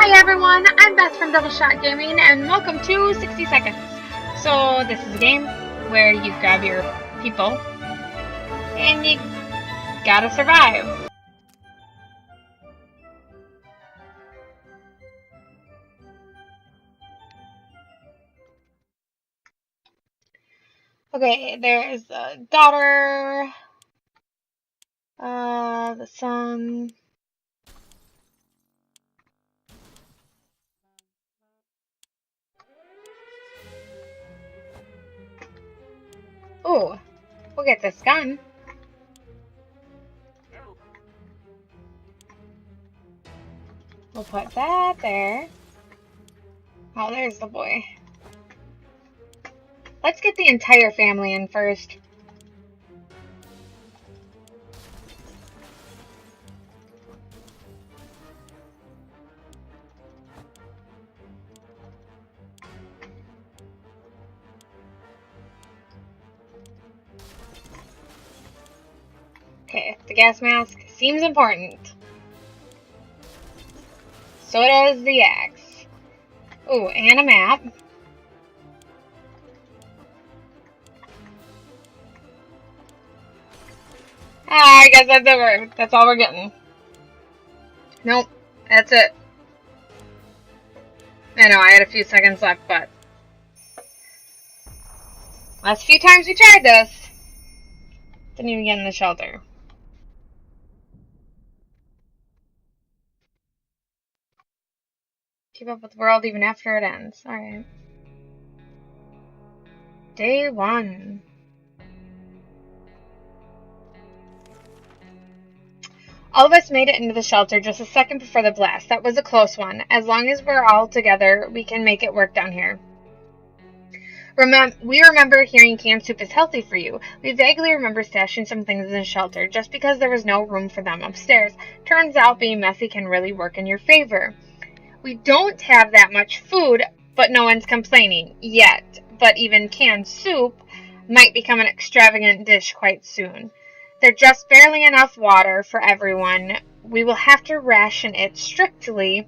Hi everyone, I'm Beth from Double Shot Gaming and welcome to 60 Seconds. So this is a game where you grab your people and you gotta survive. Okay, there's the daughter, the son. Oh, we'll get this gun. We'll put that there. Oh, there's the boy. Let's get the entire family in first. Okay, the gas mask seems important. So does the axe. Oh, and a map. I guess that's it. That's all we're getting. Nope, that's it. I know, I had a few seconds left, but last few times we tried this, didn't even get in the shelter. Keep up with the world even after it ends. Alright. Day 1. All of us made it into the shelter just a second before the blast. That was a close one. As long as we're all together, we can make it work down here. We remember hearing canned soup is healthy for you. We vaguely remember stashing some things in the shelter just because there was no room for them upstairs. Turns out being messy can really work in your favor. We don't have that much food, but no one's complaining yet. But even canned soup might become an extravagant dish quite soon. There's just barely enough water for everyone. We will have to ration it strictly.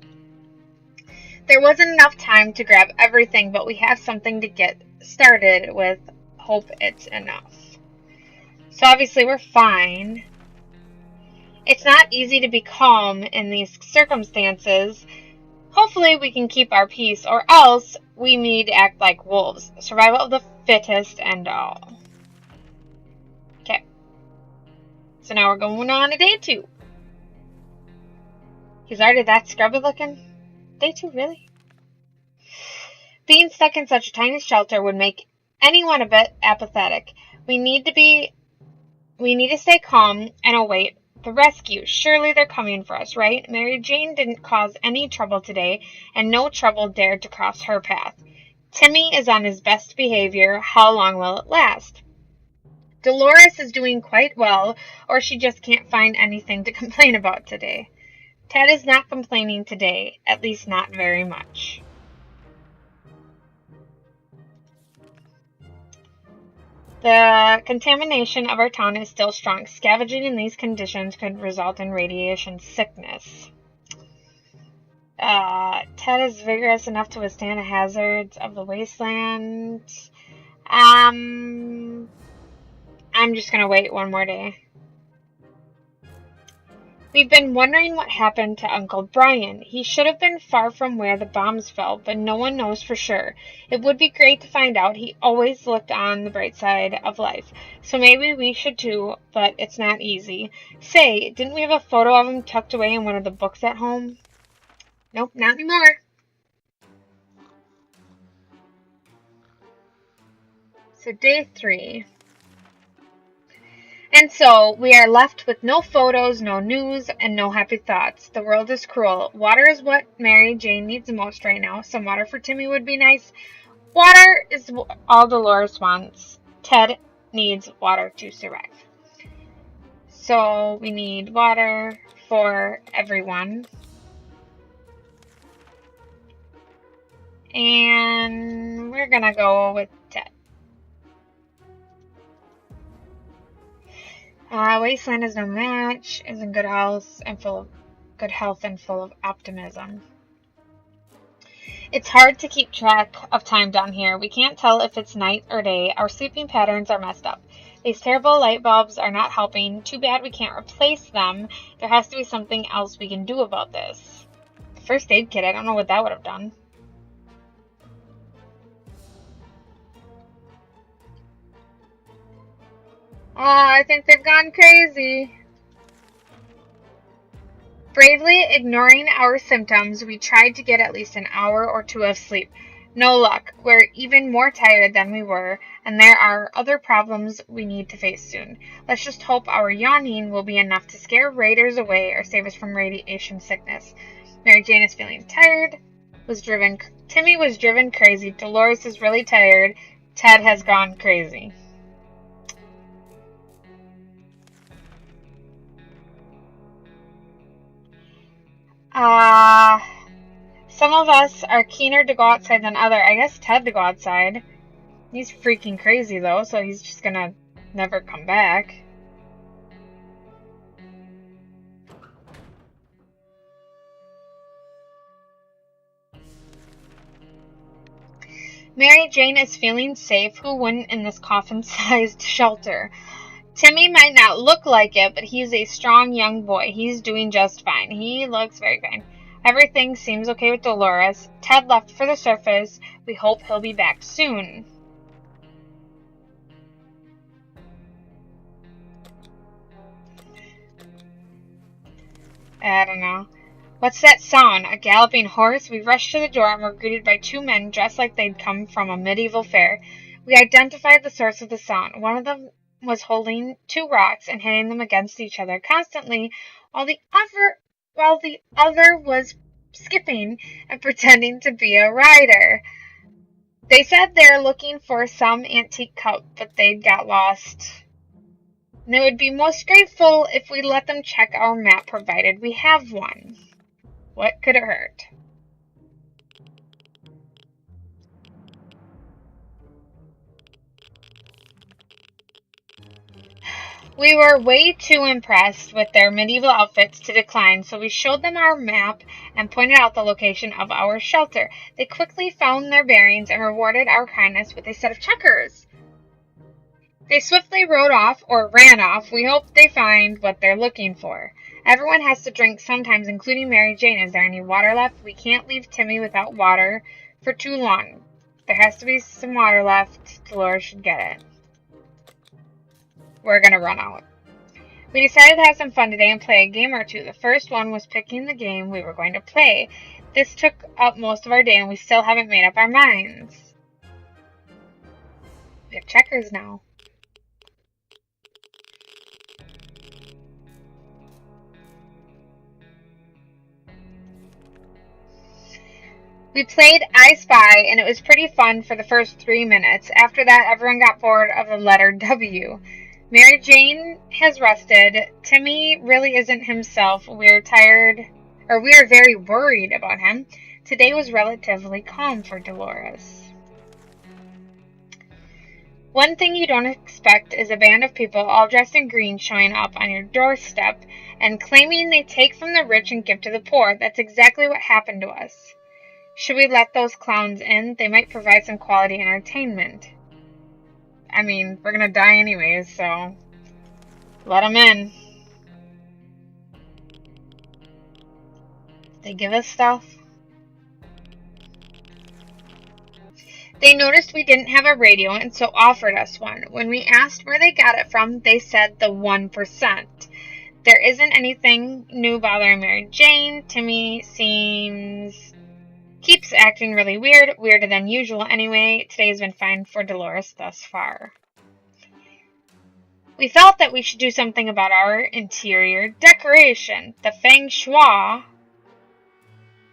There wasn't enough time to grab everything, but we have something to get started with. Hope it's enough. So obviously we're fine. It's not easy to be calm in these circumstances. Hopefully we can keep our peace, or else we need to act like wolves. Survival of the fittest and all. Okay. So now we're going on to day 2. He's already that scrubby looking? Day 2, really? Being stuck in such a tiny shelter would make anyone a bit apathetic. We need to stay calm and await the rescue. Surely they're coming for us, right? Mary Jane didn't cause any trouble today, and no trouble dared to cross her path. Timmy is on his best behavior. How long will it last? Dolores is doing quite well, or she just can't find anything to complain about today. Ted is not complaining today, at least not very much. The contamination of our town is still strong. Scavenging in these conditions could result in radiation sickness. Ted is vigorous enough to withstand the hazards of the wasteland. I'm just gonna wait one more day. We've been wondering what happened to Uncle Brian. He should have been far from where the bombs fell, but no one knows for sure. It would be great to find out. He always looked on the bright side of life. So maybe we should too, but it's not easy. Say, didn't we have a photo of him tucked away in one of the books at home? Nope, not anymore. So day 3. And so we are left with no photos, no news, and no happy thoughts. The world is cruel. Water is what Mary Jane needs most right now. Some water for Timmy would be nice. Water is all Dolores wants. Ted needs water to survive. So we need water for everyone. And we're gonna go with Ted. Wasteland is no match, is in good health and full of optimism. It's hard to keep track of time down here. We can't tell if it's night or day. Our sleeping patterns are messed up. These terrible light bulbs are not helping. Too bad we can't replace them. There has to be something else we can do about this. The first aid kit, I don't know what that would have done. Oh, I think they've gone crazy. Bravely ignoring our symptoms, we tried to get at least an hour or two of sleep. No luck. We're even more tired than we were, and there are other problems we need to face soon. Let's just hope our yawning will be enough to scare raiders away or save us from radiation sickness. Mary Jane is feeling tired. Timmy was driven crazy. Dolores is really tired. Ted has gone crazy. Some of us are keener to go outside than other. I guess Ted to go outside. He's freaking crazy though, so he's just gonna never come back. Mary Jane is feeling safe. Who wouldn't in this coffin-sized shelter? Timmy might not look like it, but he's a strong young boy. He's doing just fine. He looks very fine. Everything seems okay with Dolores. Ted left for the surface. We hope he'll be back soon. I don't know. What's that sound? A galloping horse? We rushed to the door and were greeted by two men dressed like they'd come from a medieval fair. We identified the source of the sound. One of them was holding two rocks and hitting them against each other constantly, while the other was skipping and pretending to be a rider. They said they're looking for some antique cup, but they'd got lost. And they would be most grateful if we let them check our map, provided we have one. What could it hurt? We were way too impressed with their medieval outfits to decline, so we showed them our map and pointed out the location of our shelter. They quickly found their bearings and rewarded our kindness with a set of checkers. They swiftly rode off, or ran off. We hope they find what they're looking for. Everyone has to drink sometimes, including Mary Jane. Is there any water left? We can't leave Timmy without water for too long. There has to be some water left. Dolores should get it. We're going to run out. We decided to have some fun today and play a game or two. The first one was picking the game we were going to play. This took up most of our day and we still haven't made up our minds. We have checkers now. We played I Spy and it was pretty fun for the first 3 minutes. After that, everyone got bored of the letter W. Mary Jane has rested. Timmy really isn't himself. We're very worried about him. Today was relatively calm for Dolores. One thing you don't expect is a band of people all dressed in green showing up on your doorstep and claiming they take from the rich and give to the poor. That's exactly what happened to us. Should we let those clowns in? They might provide some quality entertainment. I mean, we're gonna die anyways, so let them in. They give us stuff. They noticed we didn't have a radio and so offered us one. When we asked where they got it from, they said the 1%. There isn't anything new bothering Mary Jane. Timmy keeps acting really weird, weirder than usual anyway. Today's been fine for Dolores thus far. We felt that we should do something about our interior decoration. The feng shui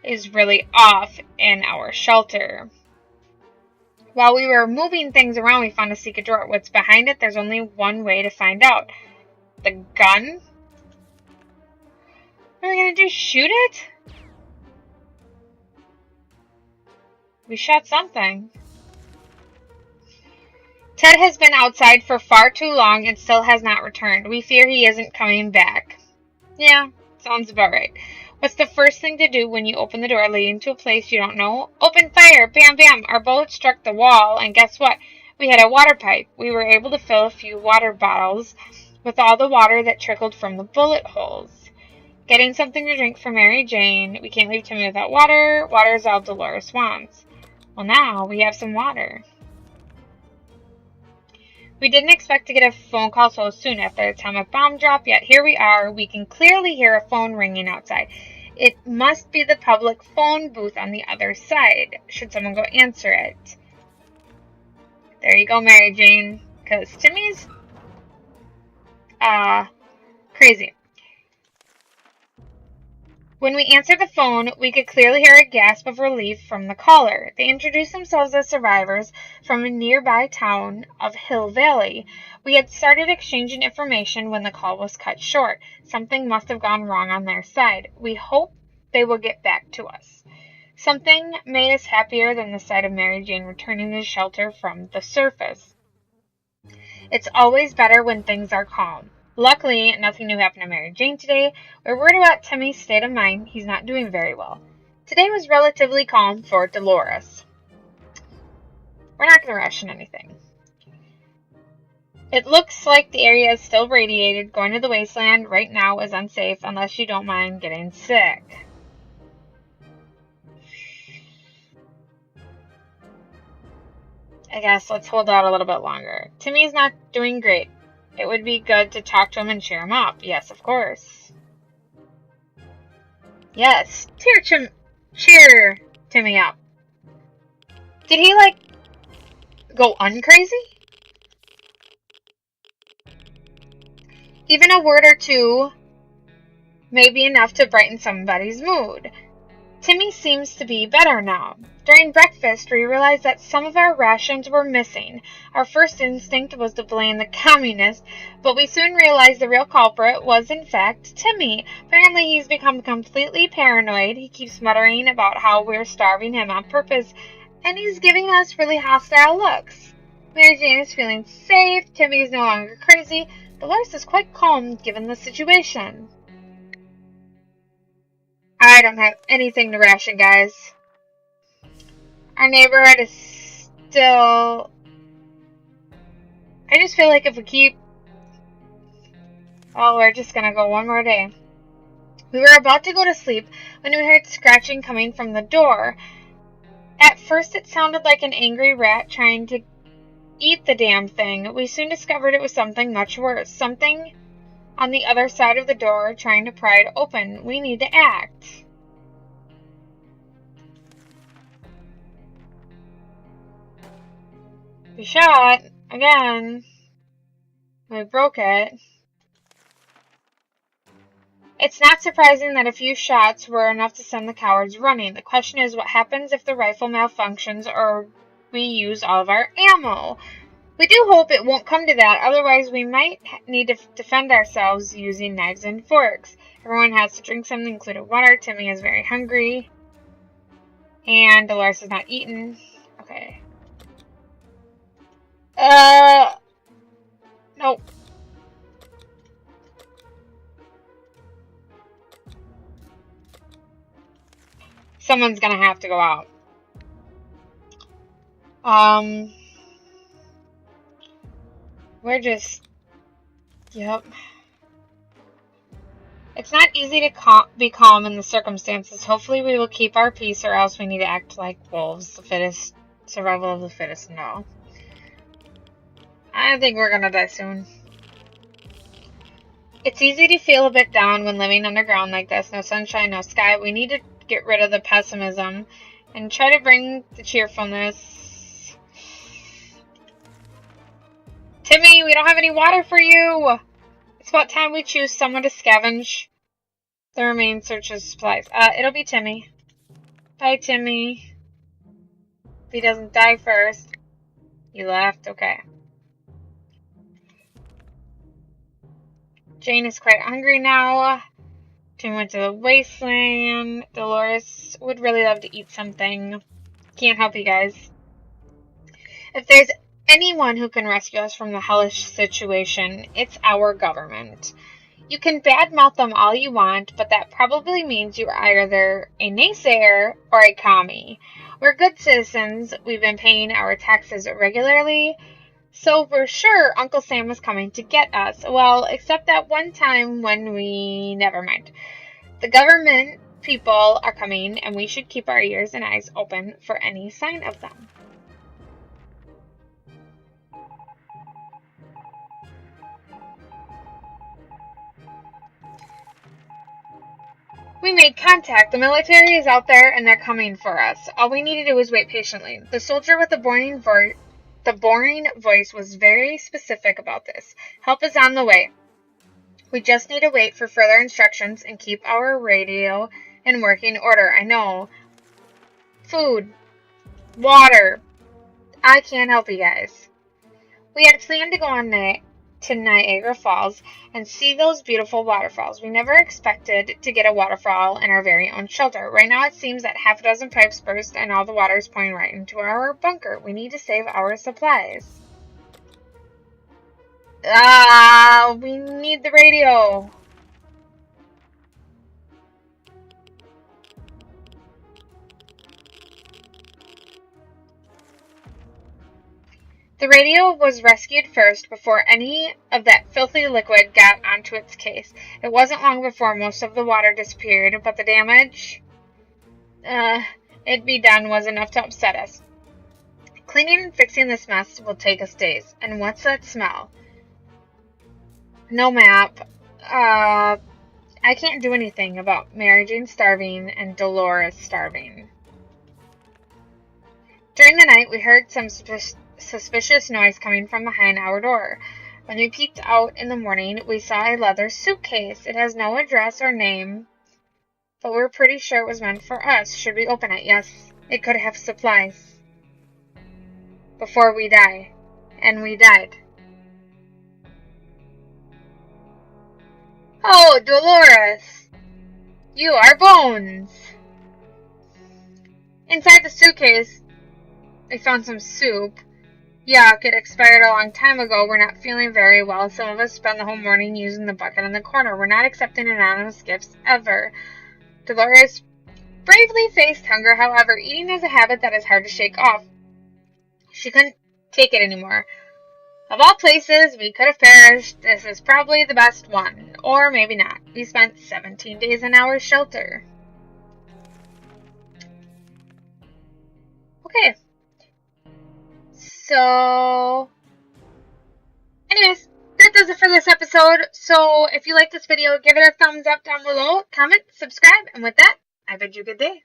is really off in our shelter. While we were moving things around, we found a secret drawer. What's behind it? There's only one way to find out. The gun? What are we gonna do? Shoot it? We shot something. Ted has been outside for far too long and still has not returned. We fear he isn't coming back. Yeah, sounds about right. What's the first thing to do when you open the door leading to a place you don't know? Open fire! Bam, bam! Our bullet struck the wall, and guess what? We had a water pipe. We were able to fill a few water bottles with all the water that trickled from the bullet holes. Getting something to drink for Mary Jane. We can't leave Timmy without water. Water is all Dolores wants. Well, now we have some water. We didn't expect to get a phone call so soon after the atomic bomb drop, yet here we are. We can clearly hear a phone ringing outside. It must be the public phone booth on the other side. Should someone go answer it? There you go, Mary Jane. Because Timmy's crazy. When we answered the phone, we could clearly hear a gasp of relief from the caller. They introduced themselves as survivors from a nearby town of Hill Valley. We had started exchanging information when the call was cut short. Something must have gone wrong on their side. We hope they will get back to us. Something made us happier than the sight of Mary Jane returning to shelter from the surface. It's always better when things are calm. Luckily, nothing new happened to Mary Jane today. We're worried about Timmy's state of mind. He's not doing very well. Today was relatively calm for Dolores. We're not going to ration anything. It looks like the area is still radiated. Going to the wasteland right now is unsafe unless you don't mind getting sick. I guess let's hold out a little bit longer. Timmy's not doing great. It would be good to talk to him and cheer him up. Yes, of course. Yes, cheer Timmy up. Did he, go uncrazy? Even a word or two may be enough to brighten somebody's mood. Timmy seems to be better now. During breakfast, we realized that some of our rations were missing. Our first instinct was to blame the communists, but we soon realized the real culprit was, in fact, Timmy. Apparently, he's become completely paranoid. He keeps muttering about how we're starving him on purpose, and he's giving us really hostile looks. Mary Jane is feeling safe. Timmy is no longer crazy. Dolores is quite calm given the situation. I don't have anything to ration, guys. Our neighborhood is still... I just feel like if we keep... Oh, we're just gonna go one more day. We were about to go to sleep when we heard scratching coming from the door. At first it sounded like an angry rat trying to eat the damn thing. We soon discovered it was something much worse. Something on the other side of the door trying to pry it open. We need to act. We shot again. We broke it. It's not surprising that a few shots were enough to send the cowards running. The question is, what happens if the rifle malfunctions or we use all of our ammo? We do hope it won't come to that, otherwise we might need to defend ourselves using knives and forks. Everyone has to drink something, including water. Timmy is very hungry. And Dolores has not eaten. Okay. Nope. Someone's gonna have to go out. We're just... Yep. It's not easy to be calm in the circumstances. Hopefully we will keep our peace or else we need to act like wolves. The fittest. Survival of the fittest. No. I think we're gonna die soon. It's easy to feel a bit down when living underground like this. No sunshine, no sky. We need to get rid of the pessimism and try to bring the cheerfulness. Timmy, we don't have any water for you. It's about time we choose someone to scavenge the remaining search of supplies. It'll be Timmy. Bye, Timmy. If he doesn't die first. He left. Okay. Jane is quite hungry now. Tim went to the wasteland. Dolores would really love to eat something. Can't help you guys. If there's anyone who can rescue us from the hellish situation, it's our government. You can badmouth them all you want, but that probably means you are either a naysayer or a commie. We're good citizens. We've been paying our taxes regularly. So we're sure Uncle Sam is coming to get us. Well, except that one time when never mind. The government people are coming, and we should keep our ears and eyes open for any sign of them. We made contact. The military is out there and they're coming for us. All we need to do is wait patiently. The soldier with the boring voice was very specific about this. Help is on the way. We just need to wait for further instructions and keep our radio in working order. I know. Food. Water. I can't help you guys. We had planned to go on to Niagara Falls and see those beautiful waterfalls. We never expected to get a waterfall in our very own shelter. Right now it seems that half a dozen pipes burst and all the water is pouring right into our bunker. We need to save our supplies. We need the radio. The radio was rescued first before any of that filthy liquid got onto its case. It wasn't long before most of the water disappeared, but the damage it'd be done was enough to upset us. Cleaning and fixing this mess will take us days. And what's that smell? No map. I can't do anything about Mary Jane starving and Dolores starving. During the night, we heard some suspicious noise coming from behind our door. When we peeked out in the morning, we saw a leather suitcase. It has no address or name, but we're pretty sure it was meant for us. Should we open it? Yes, it could have supplies. Before we die. And we died. Oh, Dolores! You are Bones! Inside the suitcase, we found some soup. Yuck, it expired a long time ago. We're not feeling very well. Some of us spend the whole morning using the bucket in the corner. We're not accepting anonymous gifts ever. Dolores bravely faced hunger. However, eating is a habit that is hard to shake off. She couldn't take it anymore. Of all places we could have perished, this is probably the best one. Or maybe not. We spent 17 days in our shelter. Okay. So, anyways, that does it for this episode. So, if you like this video, give it a thumbs up down below, comment, subscribe, and with that, I bid you good day.